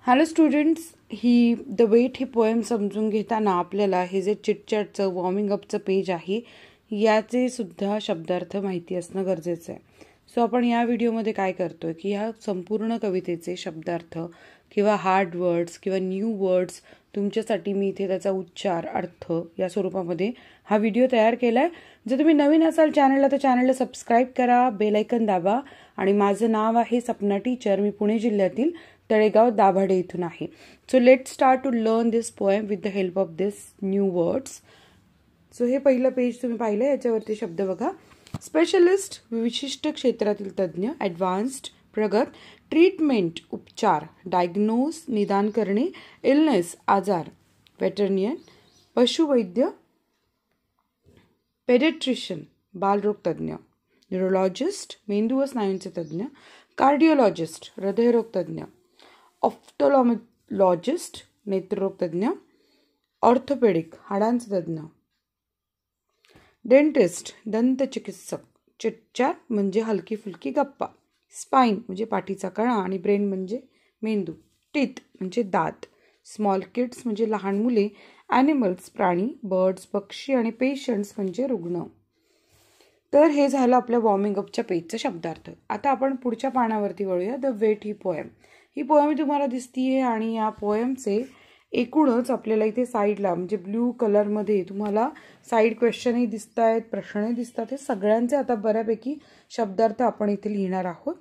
Hello students, the wait ही poem समजून घेताना आपल्याला हे जे चिटचॅटचं वॉर्मिंग अपचं पेज आहे याचे सुद्धा शब्दार्थ माहिती असणं गरजेचं आहे. सो आपण या व्हिडिओमध्ये काय करतोय की ह्या संपूर्ण कवितेचे शब्दार्थ किंवा हार्ड वर्ड्स किंवा न्यू वर्ड्स तुमच्यासाठी मी इथे त्याचा उच्चार अर्थ या स्वरूपामध्ये हा व्हिडिओ तयार केला आहे. जर तुम्ही नवीन असाल चॅनलला तर चॅनलला सबस्क्राईब करा, बेल आयकन दाबा. आणि माझं नाव आहे सपना टीचर. मी पुणे जिल्ह्यातील तळेगाव दाभाडे इथून आहे. So let start to learn this poem with the help of this new words. So हे पहिलं पेज तुम्ही पाहिलं, याच्यावरती शब्द बघा. स्पेशलिस्ट विशिष्ट क्षेत्रातील तज्ज्ञ, ॲडव्हान्स्ड प्रगत, ट्रीटमेंट उपचार, डायग्नोज निदान करणे, इलनेस आजार, वेटरनियन पशुवैद्य, पेडिट्रिशियन बालरोग तज्ज्ञ, न्यूरोलॉजिस्ट मेंदू व स्नायूंचे तज्ज्ञ, कार्डिओलॉजिस्ट हृदयरोग तज्ज्ञ, ऑफ्थॉल्मॉलॉजिस्ट नेत्ररोग तज्ज्ञ, ऑर्थोपेडिक हाडांचे तज्ज्ञ, डेंटिस्ट दंतचिकित्सक, चिटचॅट म्हणजे हलकी फुलकी गप्पा, स्पाइन म्हणजे पाठीचा कणा आणि ब्रेन म्हणजे मेंदू, टीथ म्हणजे दात, स्मॉल किड्स म्हणजे लहान मुले, ॲनिमल्स प्राणी, बर्ड्स पक्षी आणि पेशंट्स म्हणजे रुग्ण. तर हे झालं आपल्या वॉर्मिंग अपच्या पेजचं शब्दार्थ. आता आपण पुढच्या पानावरती वळूया. द वेट ही पोएम. ही पोएम तुम्हाला दिसतीये आणि या पोएमचे एकूणच आपल्याला इथे साईडला म्हणजे ब्ल्यू कलरमध्ये तुम्हाला साईड क्वेश्चनही दिसत आहेत, प्रश्नही दिसतात. हे सगळ्यांचे आता बऱ्यापैकी शब्दार्थ आपण इथे लिहिणार आहोत.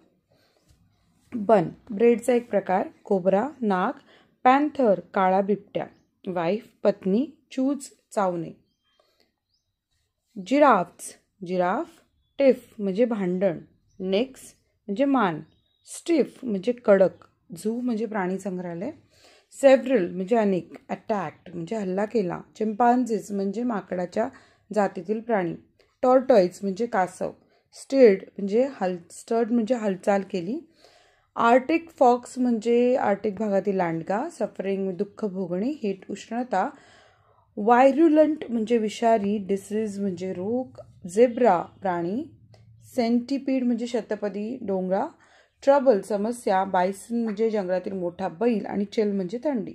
बन ब्रेडचा एक प्रकार, कोबरा नाग, पॅन्थर काळा बिबट्या, वाईफ पत्नी, चूज चावणे, जिराफ, टिफ म्हणजे भांडण, नेक्स म्हणजे मान, स्टिफ म्हणजे कडक, झू म्हणजे प्राणी संग्रहालय, सेव्हरल म्हणजे अनेक, अटॅक्ट म्हणजे हल्ला केला, चिंपांझीज म्हणजे माकडाच्या जातीतील प्राणी, टॉर्टॉइज म्हणजे कासव, स्टर्ड म्हणजे हालचाल केली, आर्टिक फॉक्स म्हणजे आर्टिक भागातील लांडगा, सफरिंग दुःख भोगणे, हीट उष्णता, व्हायरुलंट म्हणजे विषारी, डिसीज म्हणजे रोग, झेब्रा प्राणी, सेंटिपीड म्हणजे शतपदी डोंगरा, ट्रबल समस्या, बायसन म्हणजे जंगलातील मोठा बैल आणि चिल म्हणजे थंडी,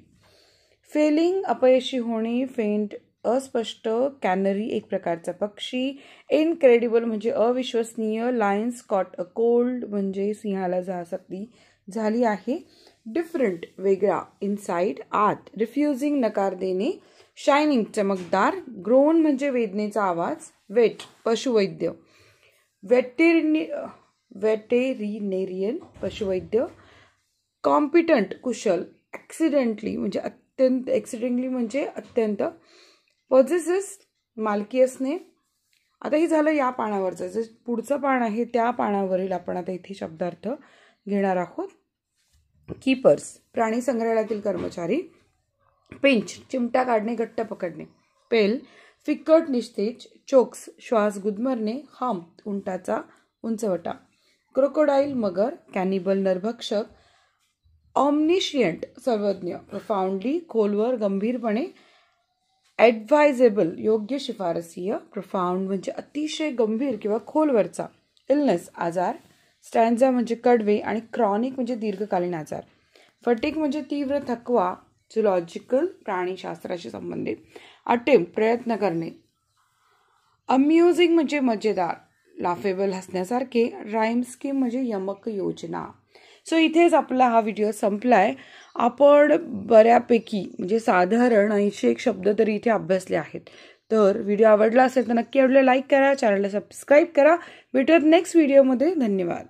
फेलिंग अपयशी होणे, फेंट अस्पष्ट, कॅनरी एक प्रकारचा पक्षी, इनक्रेडिबल म्हणजे अविश्वसनीय, लायन्स कॉट अ कोल्ड म्हणजे सिंहाला सर्दी झाली आहे, डिफरंट वेगळा, इनसाइड आत, रिफ्युजिंग नकार देणे, शायनिंग चमकदार, ग्रोन म्हणजे वेदनेचा आवाज, वेट पशुवैद्य, वेटेरिनेरियन पशुवैद्य, कॉम्पिटंट कुशल, ॲक्सिडेंटली म्हणजे अत्यंत, पॉझेसेस मालकी असणे. आता हे झालं या पानावरचं. जे पुढचं पान आहे त्या पानावरील आपण आता इथे शब्दार्थ घेणार आहोत. कीपर्स प्राणी संग्रहालयातील कर्मचारी, पिंच चिमटा काढणे घट्ट पकडणे, पेल फिकट निस्तेज, चोक्स श्वास गुदमरणे, हम्प उंटाचा उंचवटा, क्रोकोडाईल मगर, कॅनिबल नरभक्षक, ऑमनिशियंट सर्वज्ञ, प्रोफाउंडली खोलवर गंभीरपणे, ॲडवायझेबल योग्य शिफारसीय, प्रोफाउंड म्हणजे अतिशय गंभीर किंवा खोलवरचा, इलनेस आजार, स्टॅन्झा म्हणजे कडवे आणि क्रॉनिक म्हणजे दीर्घकालीन आजार, फटिक म्हणजे तीव्र थकवा, झुलॉजिकल प्राणीशास्त्राशी संबंधित, अटेम्प्ट प्रयत्न करणे, अम्युझिंग म्हणजे मजेदार, लाफेबल हसण्यासारखे, राईम स्कीम म्हणजे यमक योजना. सो इथेच आपला हा व्हिडिओ संपलाय. आपण बऱ्यापैकी म्हणजे साधारण 81 शब्द तरी इथे अभ्यासले आहेत. तर व्हिडिओ आवडला असेल तर नक्की लाईक करा, चॅनलला सबस्क्राईब करा. भेटूयात नेक्स्ट व्हिडिओमध्ये. धन्यवाद.